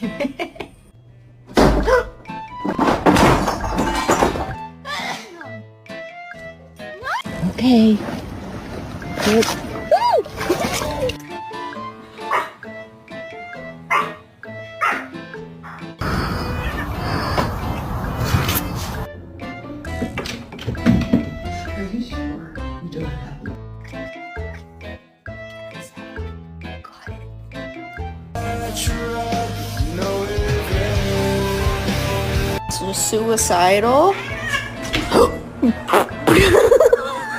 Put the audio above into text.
Okay. Good. Are you sure you don't have one? So suicidal.